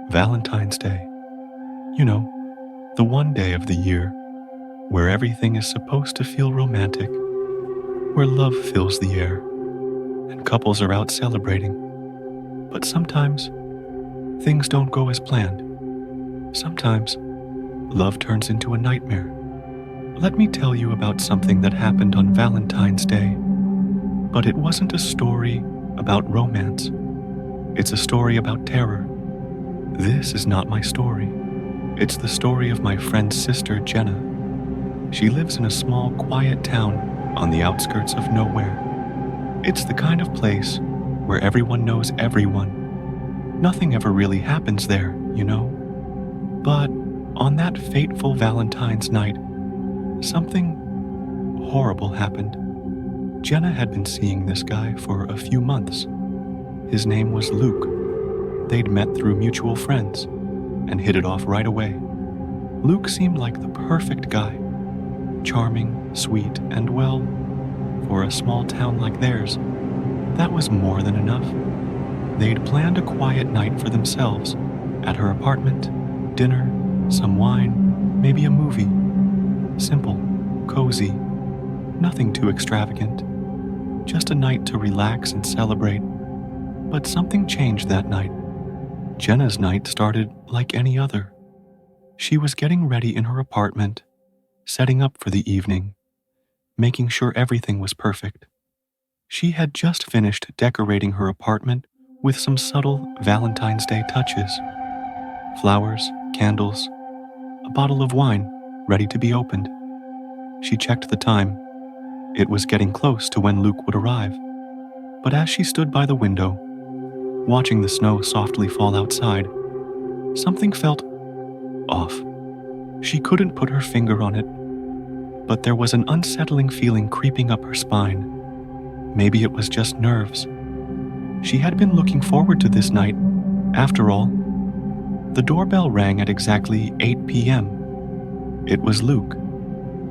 Valentine's Day. You know, the one day of the year where everything is supposed to feel romantic, where love fills the air, and couples are out celebrating. But sometimes, things don't go as planned. Sometimes, love turns into a nightmare. Let me tell you about something that happened on Valentine's Day. But it wasn't a story about romance. It's a story about terror. This is not my story. It's the story of my friend's sister, Jenna. She lives in a small, quiet town on the outskirts of nowhere. It's the kind of place where everyone knows everyone. Nothing ever really happens there, you know. But on that fateful Valentine's night, something horrible happened. Jenna had been seeing this guy for a few months. His name was Luke. They'd met through mutual friends and hit it off right away. Luke seemed like the perfect guy. Charming, sweet, and well, for a small town like theirs, that was more than enough. They'd planned a quiet night for themselves, at her apartment, dinner, some wine, maybe a movie. Simple, cozy, nothing too extravagant. Just a night to relax and celebrate. But something changed that night. Jenna's night started like any other. She was getting ready in her apartment, setting up for the evening, making sure everything was perfect. She had just finished decorating her apartment with some subtle Valentine's Day touches. Flowers, candles, a bottle of wine ready to be opened. She checked the time. It was getting close to when Luke would arrive. But as she stood by the window, watching the snow softly fall outside, something felt off. She couldn't put her finger on it, but there was an unsettling feeling creeping up her spine. Maybe it was just nerves. She had been looking forward to this night. After all, the doorbell rang at exactly 8 p.m. It was Luke.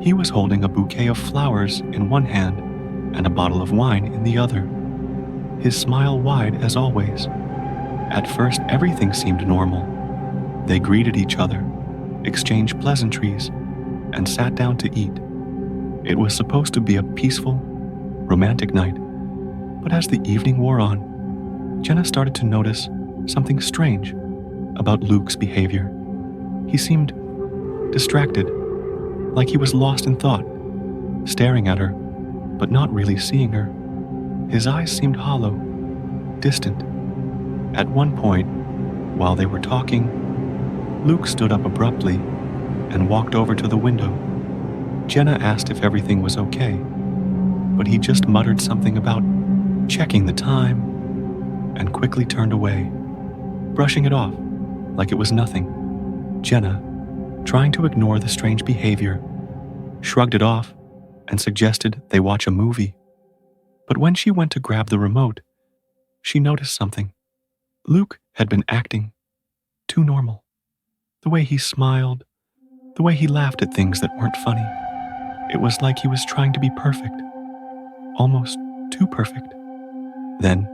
He was holding a bouquet of flowers in one hand and a bottle of wine in the other, his smile wide as always. At first, everything seemed normal. They greeted each other, exchanged pleasantries, and sat down to eat. It was supposed to be a peaceful, romantic night, but as the evening wore on, Jenna started to notice something strange about Luke's behavior. He seemed distracted, like he was lost in thought, staring at her, but not really seeing her. His eyes seemed hollow, distant. At one point, while they were talking, Luke stood up abruptly and walked over to the window. Jenna asked if everything was okay, but he just muttered something about checking the time and quickly turned away, brushing it off like it was nothing. Jenna, trying to ignore the strange behavior, shrugged it off and suggested they watch a movie. But when she went to grab the remote, she noticed something. Luke had been acting too normal. The way he smiled, the way he laughed at things that weren't funny. It was like he was trying to be perfect, almost too perfect. Then,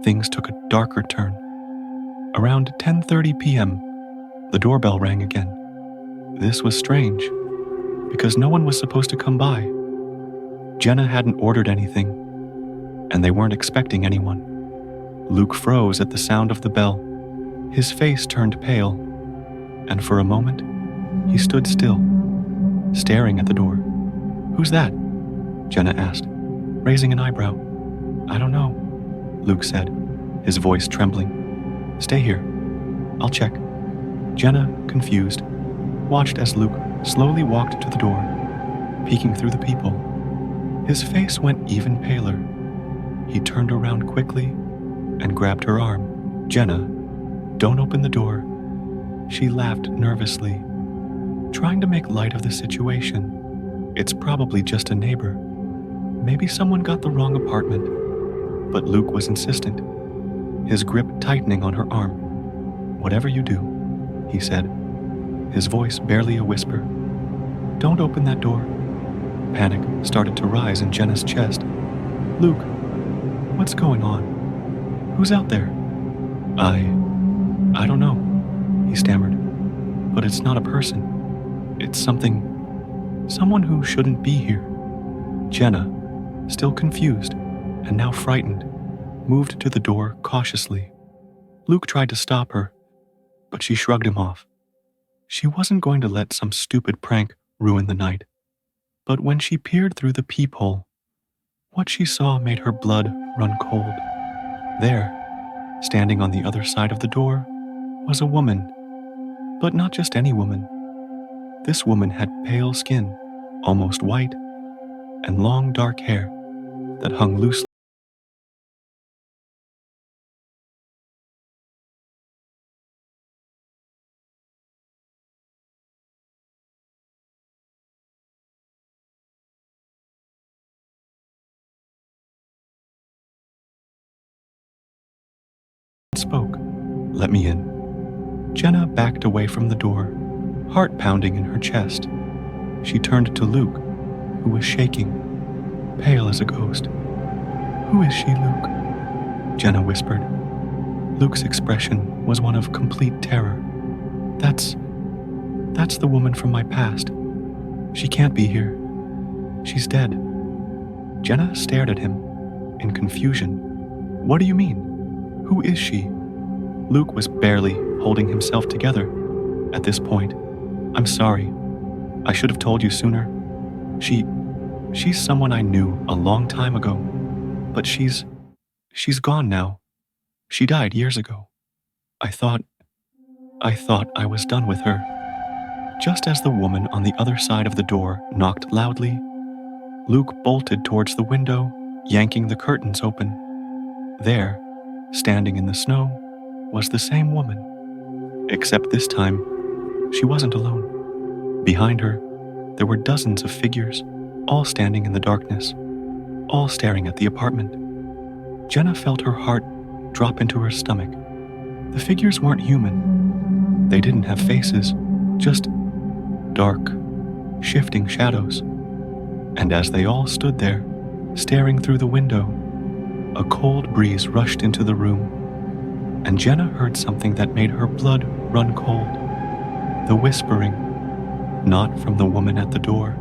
things took a darker turn. Around 10:30 p.m., the doorbell rang again. This was strange, because no one was supposed to come by. Jenna hadn't ordered anything, and they weren't expecting anyone. Luke froze at the sound of the bell. His face turned pale, and for a moment, he stood still, staring at the door. "Who's that?" Jenna asked, raising an eyebrow. "I don't know," Luke said, his voice trembling. "Stay here. I'll check." Jenna, confused, watched as Luke slowly walked to the door, peeking through the peephole. His face went even paler. He turned around quickly and grabbed her arm. "Jenna, don't open the door." She laughed nervously, trying to make light of the situation. "It's probably just a neighbor. Maybe someone got the wrong apartment." But Luke was insistent, his grip tightening on her arm. "Whatever you do," he said, his voice barely a whisper, "don't open that door." Panic started to rise in Jenna's chest. "Luke, what's going on? Who's out there?" I don't know," he stammered. But it's not a person. It's someone who shouldn't be here. Jenna, still confused and now frightened, moved to the door cautiously. Luke tried to stop her, but she shrugged him off. She wasn't going to let some stupid prank ruin the night. But when she peered through the peephole, what she saw made her blood run cold. There, standing on the other side of the door, was a woman. But not just any woman. This woman had pale skin, almost white, and long dark hair that hung loosely. Spoke. "Let me in." Jenna backed away from the door, heart pounding in her chest. She turned to Luke, who was shaking, pale as a ghost. "Who is she, Luke?" Jenna whispered. Luke's expression was one of complete terror. That's the woman from my past. She can't be here. She's dead." Jenna stared at him, in confusion. "What do you mean? Who is she?" Luke was barely holding himself together at this point. "I'm sorry. I should have told you sooner. She's someone I knew a long time ago, but she's gone now. She died years ago. I thought I was done with her." Just as the woman on the other side of the door knocked loudly, Luke bolted towards the window, yanking the curtains open. There, standing in the snow, was the same woman. Except this time, she wasn't alone. Behind her, there were dozens of figures, all standing in the darkness, all staring at the apartment. Jenna felt her heart drop into her stomach. The figures weren't human. They didn't have faces, just dark, shifting shadows. And as they all stood there, staring through the window, a cold breeze rushed into the room, and Jenna heard something that made her blood run cold. The whispering, not from the woman at the door.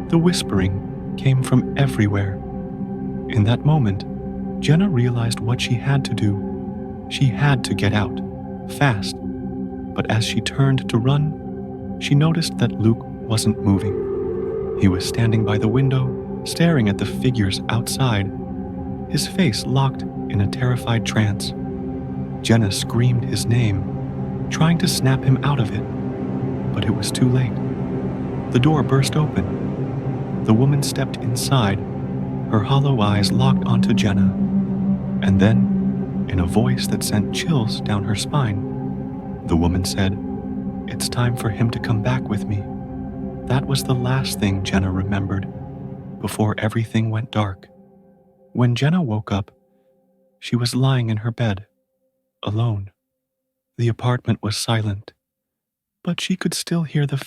The whispering came from everywhere. In that moment, Jenna realized what she had to do. She had to get out, fast. But as she turned to run, she noticed that Luke wasn't moving. He was standing by the window, staring at the figures outside, his face locked in a terrified trance. Jenna screamed his name, trying to snap him out of it, but it was too late. The door burst open. The woman stepped inside, her hollow eyes locked onto Jenna, and then, in a voice that sent chills down her spine, the woman said, "It's time for him to come back with me." That was the last thing Jenna remembered, before everything went dark. When Jenna woke up, she was lying in her bed, alone. The apartment was silent, but she could still hear the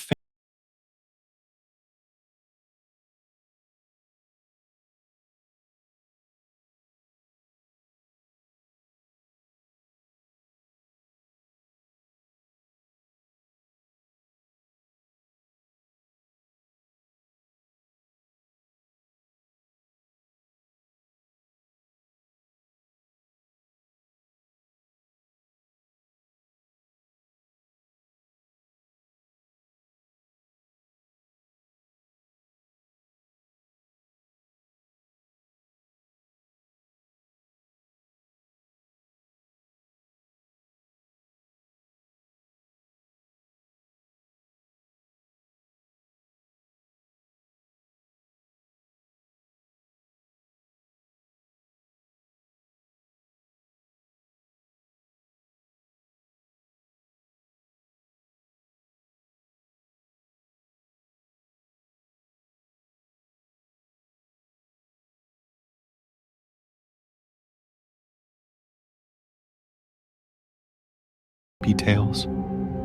details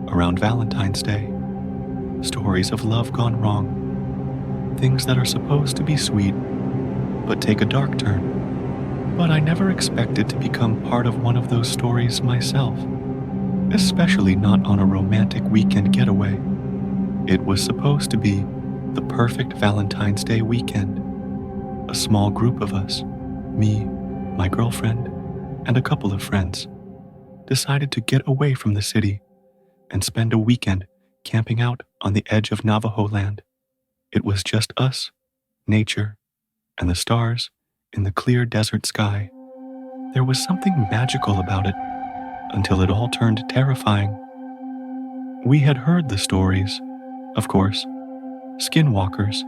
around Valentine's Day. Stories of love gone wrong. Things that are supposed to be sweet, but take a dark turn. But I never expected to become part of one of those stories myself. especially not on a romantic weekend getaway. It was supposed to be the perfect Valentine's Day weekend. A small group of us, me, my girlfriend, and a couple of friends, decided to get away from the city and spend a weekend camping out on the edge of Navajo land. It was just us, nature, and the stars in the clear desert sky. There was something magical about it until it all turned terrifying. We had heard the stories, of course, Skinwalkers,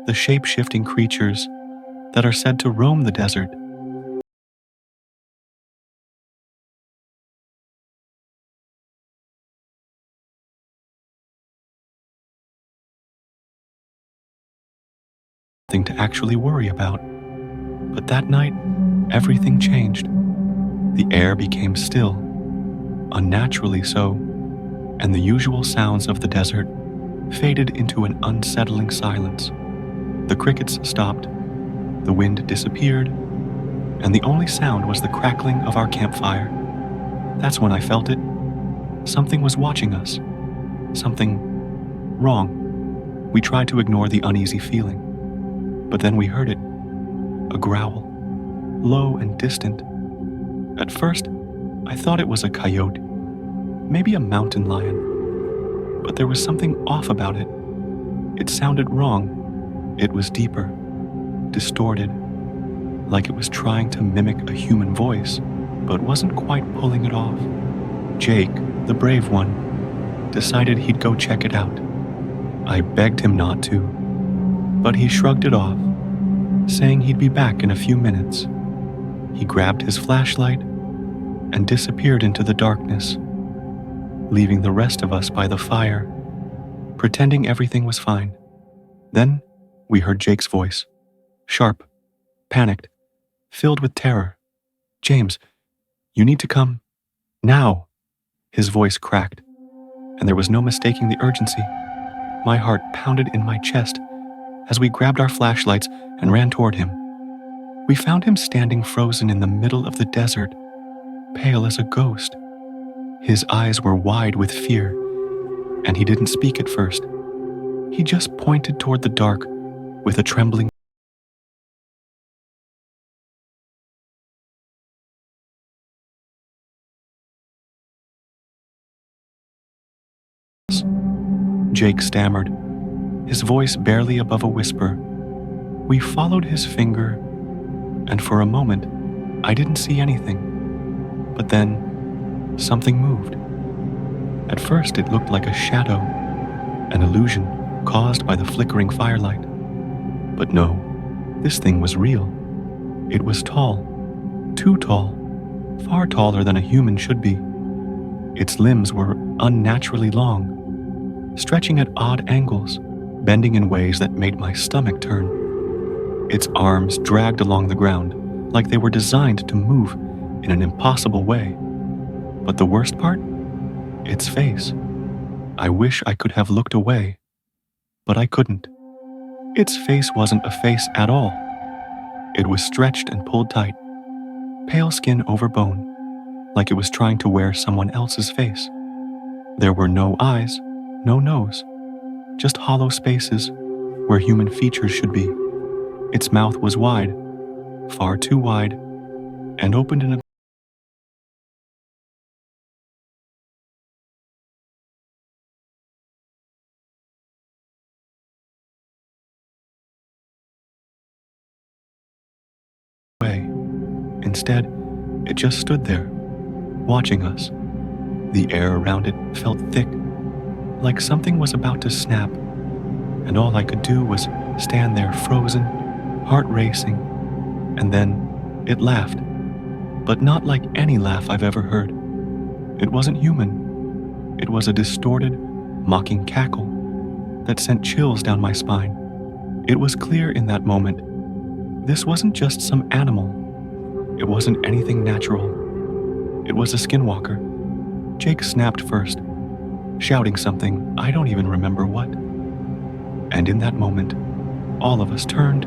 the shape-shifting creatures that are said to roam the desert. Thing to actually worry about. But that night, everything changed. The air became still, unnaturally so, and the usual sounds of the desert faded into an unsettling silence. The crickets stopped, the wind disappeared, and the only sound was the crackling of our campfire. That's when I felt it. Something was watching us. Something wrong. We tried to ignore the uneasy feeling, but then we heard it. A growl, low and distant. At first, I thought it was a coyote, maybe a mountain lion, but there was something off about it. It sounded wrong. It was deeper, distorted, like it was trying to mimic a human voice, but wasn't quite pulling it off. Jake, the brave one, decided he'd go check it out. I begged him not to, but he shrugged it off, saying he'd be back in a few minutes. He grabbed his flashlight and disappeared into the darkness, leaving the rest of us by the fire, pretending everything was fine. Then we heard Jake's voice, sharp, panicked, filled with terror. "James, you need to come now." His voice cracked, and there was no mistaking the urgency. My heart pounded in my chest as we grabbed our flashlights and ran toward him. We found him standing frozen in the middle of the desert, pale as a ghost. His eyes were wide with fear, and he didn't speak at first. He just pointed toward the dark with a trembling voice. Jake stammered, his voice barely above a whisper. We followed his finger, and for a moment, I didn't see anything. But then, something moved. At first, it looked like a shadow, an illusion caused by the flickering firelight. But no, this thing was real. It was tall, too tall, far taller than a human should be. Its limbs were unnaturally long, stretching at odd angles, bending in ways that made my stomach turn. Its arms dragged along the ground like they were designed to move in an impossible way. But the worst part? Its face. I wish I could have looked away, but I couldn't. Its face wasn't a face at all. It was stretched and pulled tight, pale skin over bone, like it was trying to wear someone else's face. There were no eyes, no nose, just hollow spaces where human features should be. Its mouth was wide, far too wide, and opened in a way. Instead, it just stood there, watching us. The air around it felt thick, like something was about to snap, and all I could do was stand there frozen, heart racing, and then it laughed, but not like any laugh I've ever heard. It wasn't human. It was a distorted, mocking cackle that sent chills down my spine. It was clear in that moment, this wasn't just some animal. It wasn't anything natural. It was a skinwalker. Jake snapped first, shouting something I don't even remember what. And in that moment, all of us turned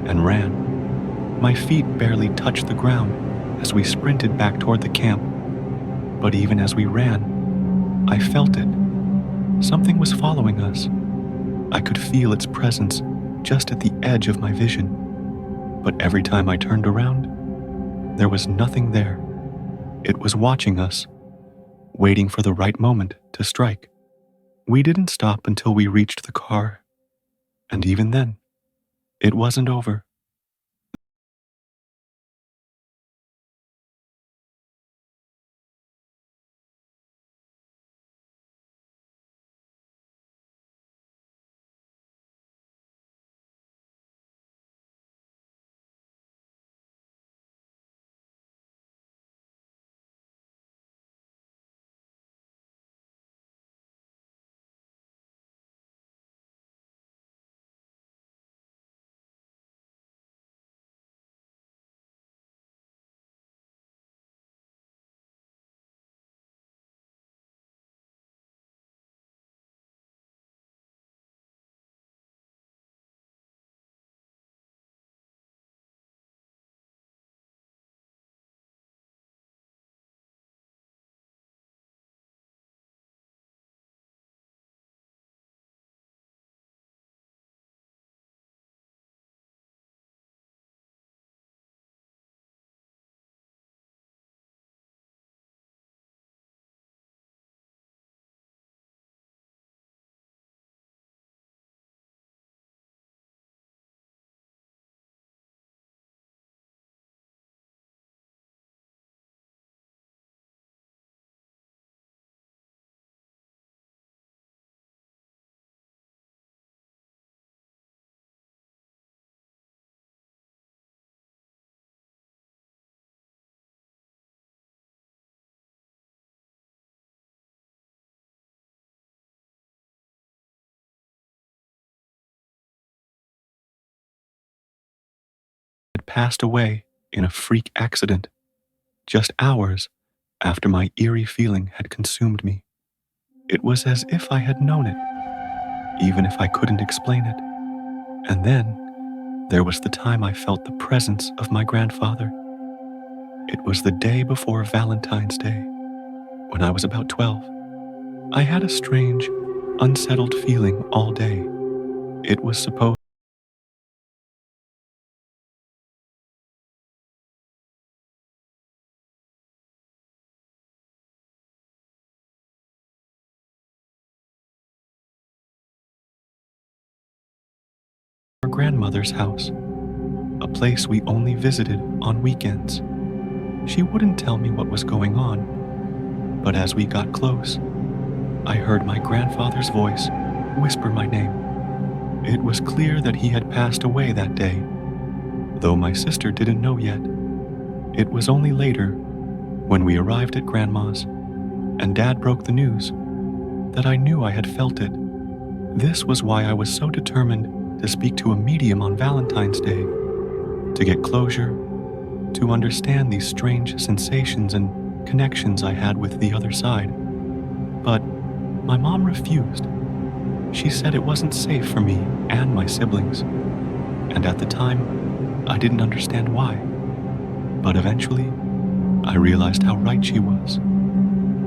and ran. My feet barely touched the ground as we sprinted back toward the camp. But even as we ran, I felt it. Something was following us. I could feel its presence just at the edge of my vision. But every time I turned around, there was nothing there. It was watching us, waiting for the right moment to strike. We didn't stop until we reached the car. And even then, it wasn't over. Had passed away in a freak accident, just hours after my eerie feeling had consumed me. It was as if I had known it, even if I couldn't explain it. And then there was the time I felt the presence of my grandfather. It was the day before Valentine's Day, when I was about 12. I had a strange, unsettled feeling all day. It was supposed our grandmother's house, a place we only visited on weekends. She wouldn't tell me what was going on, but as we got close, I heard my grandfather's voice whisper my name. It was clear that he had passed away that day, though my sister didn't know yet. It was only later, when we arrived at Grandma's, and Dad broke the news, that I knew I had felt it. This was why I was so determined to speak to a medium on Valentine's Day, to get closure, to understand these strange sensations and connections I had with the other side. But my mom refused. She said it wasn't safe for me and my siblings, and at the time, I didn't understand why. But eventually, I realized how right she was.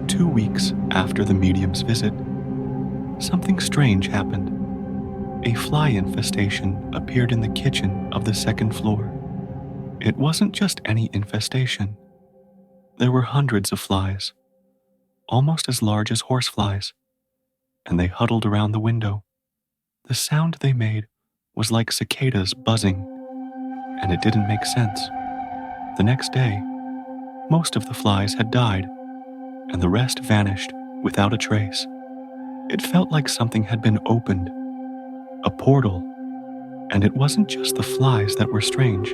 2 weeks after the medium's visit, something strange happened. A fly infestation appeared in the kitchen of the second floor. It wasn't just any infestation. There were hundreds of flies, almost as large as horseflies, and they huddled around the window. The sound they made was like cicadas buzzing, and it didn't make sense. The next day, most of the flies had died, and the rest vanished without a trace. It felt like something had been opened, a portal, and it wasn't just the flies that were strange.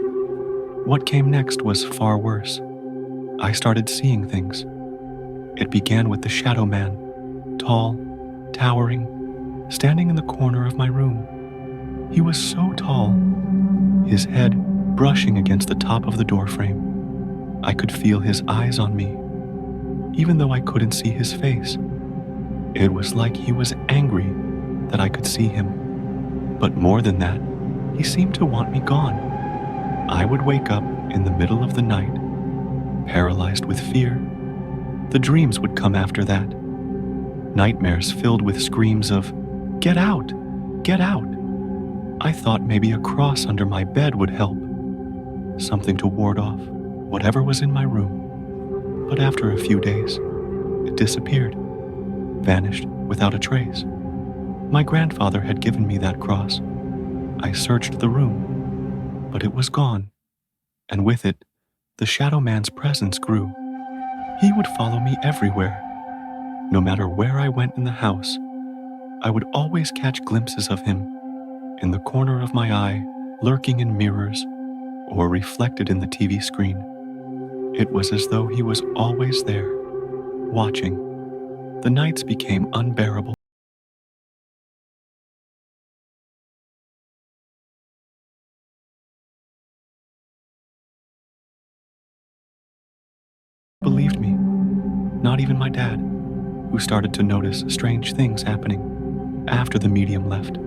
What came next was far worse. I started seeing things. It began with the shadow man, tall, towering, standing in the corner of my room. He was so tall, his head brushing against the top of the doorframe. I could feel his eyes on me, even though I couldn't see his face. It was like he was angry that I could see him. But more than that, he seemed to want me gone. I would wake up in the middle of the night, paralyzed with fear, The dreams would come after that. Nightmares filled with screams of, "Get out! Get out!" I thought maybe a cross under my bed would help. Something to ward off whatever was in my room. But after a few days, it disappeared, vanished without a trace. My grandfather had given me that cross. I searched the room, but it was gone, and with it, the Shadow Man's presence grew. He would follow me everywhere. No matter where I went in the house, I would always catch glimpses of him, in the corner of my eye, lurking in mirrors, or reflected in the TV screen. It was as though he was always there, watching. The nights became unbearable. Believed me, not even my dad, who started to notice strange things happening after the medium left.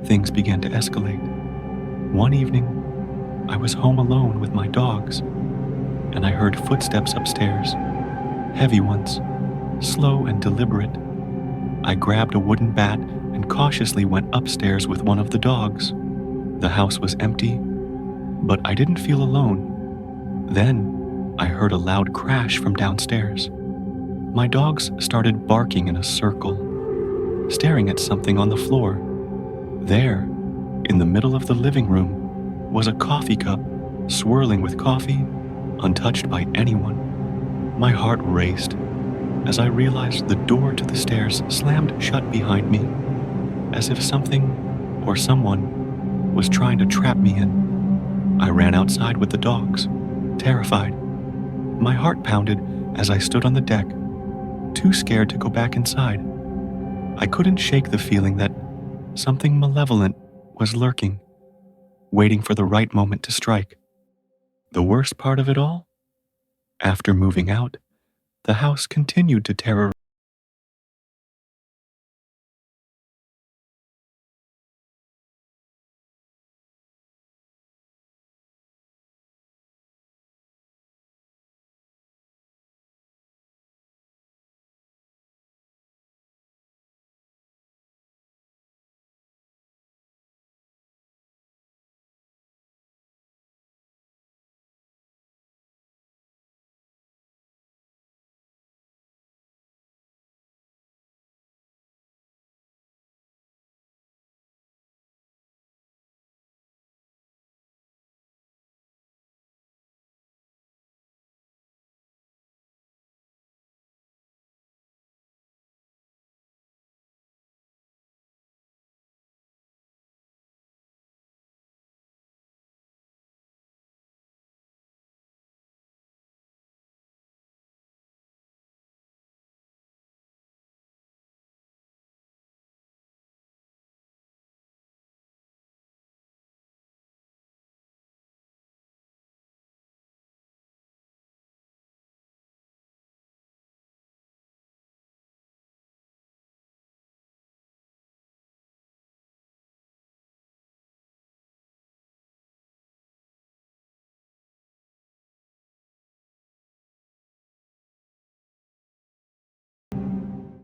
Things began to escalate. One evening, I was home alone with my dogs, and I heard footsteps upstairs, heavy ones, slow and deliberate. I grabbed a wooden bat and cautiously went upstairs with one of the dogs. The house was empty, but I didn't feel alone. Then, I heard a loud crash from downstairs. My dogs started barking in a circle, staring at something on the floor. There, in the middle of the living room, was a coffee cup, swirling with coffee, untouched by anyone. My heart raced as I realized the door to the stairs slammed shut behind me, as if something or someone was trying to trap me in. I ran outside with the dogs, terrified. My heart pounded as I stood on the deck, too scared to go back inside. I couldn't shake the feeling that something malevolent was lurking, waiting for the right moment to strike. The worst part of it all? After moving out, the house continued to terrorize